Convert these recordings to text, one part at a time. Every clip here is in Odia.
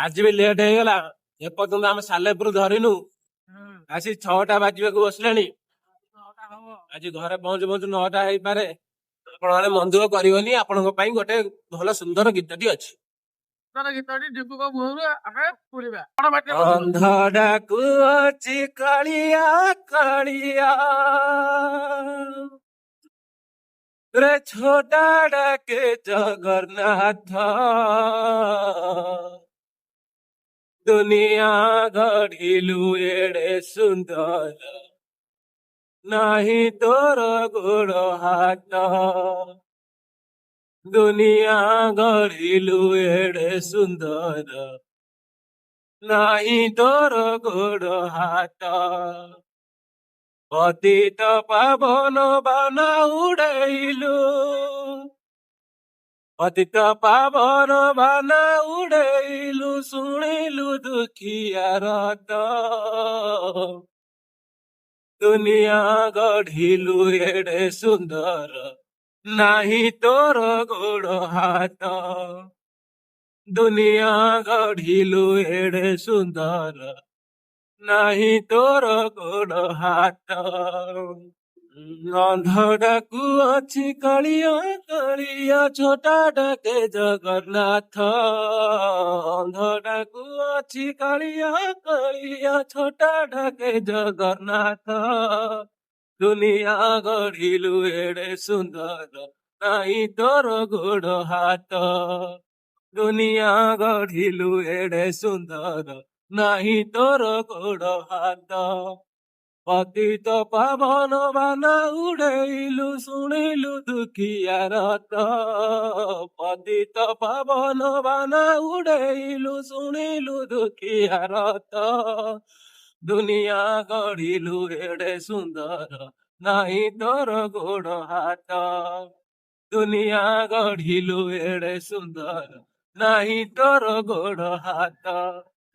ଆଜି ବି ଲେଟ୍ ହେଇଗଲା। ଏପର୍ଯ୍ୟନ୍ତ ଆମେ ସାଲେପୁର ଧରିନୁ। ଆସି 6ଟା ବାଜିବାକୁ ବସିଲାଣି। ଆଜି ଘରେ ପହଞ୍ଚୁ ପହଞ୍ଚୁ 9ଟା ହେଇପାରେ। ଆପଣ ମାନେ ମନ ଦୁଃଖ କରିବନି, ଆପଣଙ୍କ ପାଇଁ ଗୋଟେ ଭଲ ସୁନ୍ଦର ଗୀତଟି ଅଛି। ଅନ୍ଧ ଡାକୁଅଛି କାଳିଆ କାଳିଆ ରେ ଛୋଟା ଡାକେ ଜଗନ୍ନାଥ। ଦୁନିଆ ଗଢିଲୁ ଏଡେ ସୁନ୍ଦର, ନାହିଁ ତୋର ଗୋଡ଼ ହାତ। ଦୁନିଆ ଗଢିଲୁ ଏଡେ ସୁନ୍ଦର, ନାହିଁ ତୋର ଗୋଡ଼ ହାତ। ପତିତ ପାବନ ବାନା ଉଡେଇଲୁ, ପତିତ ପାବନ ବାନା ଉଡେଇଲୁ, ଶୁଣିଲୁ ଦୁଃଖିଆର ତ। ଦୁନିଆ ଗଢିଲୁ ଏଡେ ସୁନ୍ଦର, ନାହିଁ ତୋର ଗୋଡ଼ ହାତ। ଦୁନିଆ ଗଢିଲୁ ଏଡେ ସୁନ୍ଦର, ନାହିଁ ତୋର ଗୋଡ଼ ହାତ। ଅନ୍ଧ ଡାକୁଅଛି କାଳିଆ କାଳିଆ, ଛୋଟା ଡାକେ ଜଗନ୍ନାଥ। ଅନ୍ଧ ଡାକୁଅଛି କାଳିଆ କାଳିଆ, ଛୋଟା ଡାକେ ଜଗନ୍ନାଥ। ଦୁନିଆ ଗଢିଲୁ ଏଡେ ସୁନ୍ଦର, ନାହିଁ ତୋର ଗୋଡ଼ ହାତ। ଦୁନିଆ ଗଢିଲୁ ଏଡେ ସୁନ୍ଦର, ନାହିଁ ତୋର ଗୋଡ଼ ହାତ। ପତିତ ପାବନ ବାନା ଉଡେଇଲୁ, ଶୁଣିଲୁ ଦୁଃଖିଆର ତ। ପତିତ ପାବନ ବାନା ଉଡେଇଲୁ, ଶୁଣିଲୁ ଦୁଃଖିଆର ତ। ଦୁନିଆ ଗଢିଲୁ ଏଡେ ସୁନ୍ଦର, ନାହିଁ ତୋର ଗୋଡ଼ ହାତ। ଦୁନିଆ ଗଢିଲୁ ଏଡେ ସୁନ୍ଦର, ନାହିଁ ତୋର ଗୋଡ଼ ହାତ।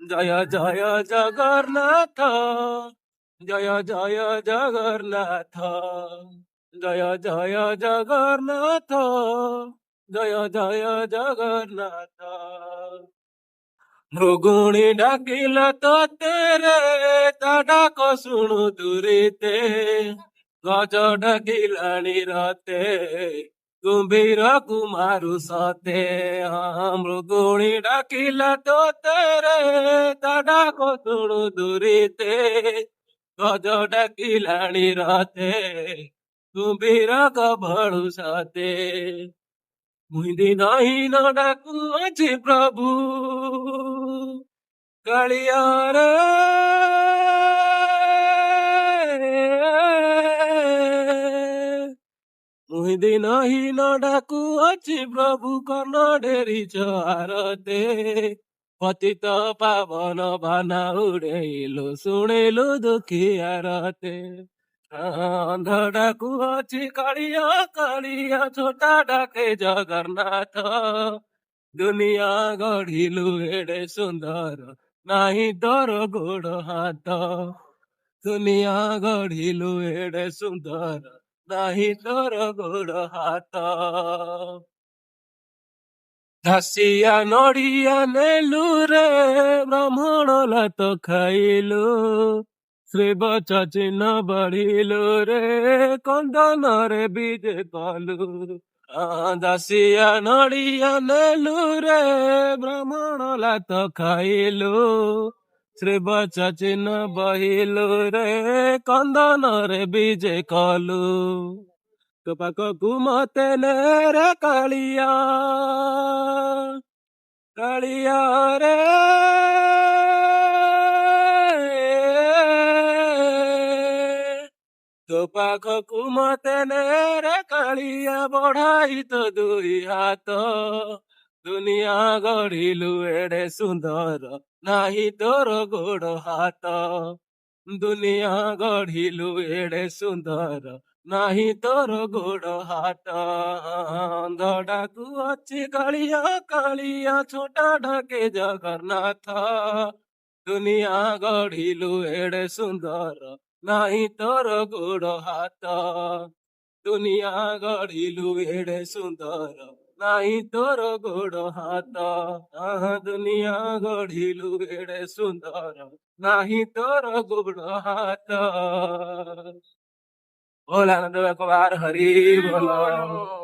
ଜୟ ଜୟ ଜଗନ୍ନାଥ, ଜୟ ଜୟ ଜଗନ୍ନାଥ, ଜୟ ଜୟ ଜଗନ୍ନାଥ, ଜୟ ଜୟ ଜଗନ୍ନାଥ। ମୃଗୁଣୀ ଡାକିଲା ତୋତେ ରେ, ତା ଡାକ ଶୁଣୁ ଦୂରିତେ। ଗଜ ଡାକିଲାଣି ରତେ, କୁମ୍ଭୀର କୁମାରୁ ସତେ। ମୃଗୁଣୀ ଡାକିଲା ତୋତେ ରେ, ତା ଡାକ ଶୁଣୁ ଦୂରିତେ। ଗଜ ଡାକିଲାଣି ରତେ, କୁମ୍ଭୀର କବଳୁ ସତେ। ମୁହିଁ ନାହିଁ ନ ଡାକୁଅଛି ପ୍ରଭୁ କାଳିଆ ରେ। ମୁହିଁ ନାହିଁ ନ ଡାକୁଅଛି ପ୍ରଭୁ, କର୍ଣ୍ଣ ଡେରିଛ ଆରତେ। ପତିତ ପାବନ ବାନା ଉଡେଇଲୁ, ଶୁଣିଲୁ ଦୁଃଖିଆରତେ। ଅନ୍ଧ ଡାକୁଅଛି କାଳିଆ କାଳିଆ, ଛୋଟା ଡାକେ ଜଗନ୍ନାଥ। ଦୁନିଆ ଗଢିଲୁ ଏଡେ ସୁନ୍ଦର, ନାହିଁ ତୋର ଗୋଡ଼ ହାତ। ଦୁନିଆ ଗଢିଲୁ ଏଡେ ସୁନ୍ଦର, ନାହିଁ ତୋର ଗୋଡ଼ ହାତ। ଘାସିଆ ନଡ଼ିଆ ନେଲୁ ରେ, ବ୍ରାହ୍ମଣ ଲାତ ଖାଇଲୁ। ଶ୍ରୀବଚ ଚିହ୍ନ ବଢିଲୁ ରେ, କନ୍ଦନରେ ବିଜେ କଲୁ। ଦାସିଆ ନଡ଼ିଆ ନେଲୁ ରେ, ବ୍ରାହ୍ମଣ ଲାତ ଖାଇଲୁ। ଶ୍ରୀବଚ ଚିହ୍ନ ବହିଲୁ ରେ, କନ୍ଦନରେ ବିଜେ କଲୁ। ତୋ ପାଖକୁ ମତେ ନେରେ କାଳିଆ, କାଳିଆ ରେ। ତୋ ପାଖକୁ ମତେ ନେରେ କାଳିଆ, ବଢାଇ ତୋ ଦୁଇ ହାତ। ଦୁନିଆ ଗଢିଲୁ ଏଡେ ସୁନ୍ଦର, ନାହିଁ ତୋର ଗୋଡ଼ ହାତ। ଦୁନିଆ ଗଢିଲୁ ଏଡେ ସୁନ୍ଦର, ନାହିଁ ତୋର ଗୋଡ଼ ହାତ। ଅନ୍ଧ ଡାକୁଅଛି କାଳିଆ କାଳିଆ, ଛୋଟା ଡାକେ ଜଗନ୍ନାଥ। ଦୁନିଆ ଗଢିଲୁ ଏଡେ ସୁନ୍ଦର, ନାହିଁ ତୋର ଗୋଡ଼ ହାତ। ଦୁନିଆ ଗଢିଲୁ ଏଡେ ସୁନ୍ଦର, ନାହିଁ ତୋର ଗୋଡ଼ ହାତ ଦୁନିଆ ଗଢିଲୁ ଏଡେ ସୁନ୍ଦର ନାହିଁ ତୋର ଗୋଡ଼ ହାତ। ଭୋଲାନାଥ ଏକ ବାର ହରି ବୋଲ।